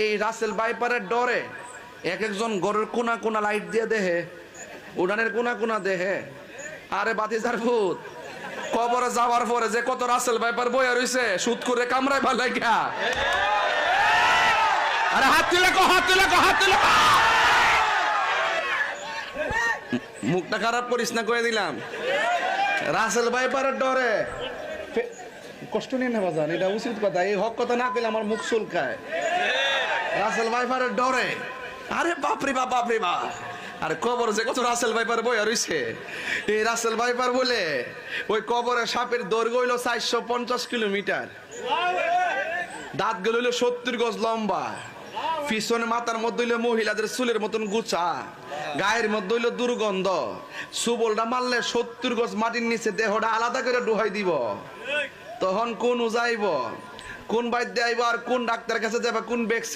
এই রাসেল বাইপারের ডরে এক একজন গরের কোনা কোনা লাইট দিয়ে দেহে, উড়ানের কোনা কোনা দেহে। আরে বাতিজার ভূত, কবরে যাওয়ার পরে যে কত রাসেল বাইপার বইয়া রইছে সুদ করে কামড়ায় ভালো গা। আরে হাত তুলে কো, হাত তুলে কো, হাত তুলে কো। মুখটা খারাপ করিস না, কয়ে দিলাম। রাসেল বাইপারের ডরে কষ্ট নিয়ে না বাজান, এটা উচিত কথা। এই হক কথা না কইলে আমার মুখ চুলকায়। রাসেল ভাইপারের ডরে, আরে বাপরে বাপ, বাপরে বাপ। আরে কবর যে কত রাসেল ভাইপার বইয়া রইছে। এই রাসেল ভাইপার বলে ওই কবরে সাপের দৈর্ঘ্য হইল 450 কিলোমিটার, দাঁত গুলো হইল 70 গজ লম্বা, পিছনে মাথার মধ্যে হইল মহিলাদের চুলের মতন গুছা, গায়ের মধ্যে হইল দুর্গন্ধ। সুবলটা মারলে 70 গজ মাটির নিচে দেহটা আলাদা করে ডুহাই দিব। তখন কোন উজাইব, কোন বাইদ্যে আইব, আর কোন ডাক্তারের কাছে যাবে, কোন ভ্যাকসিন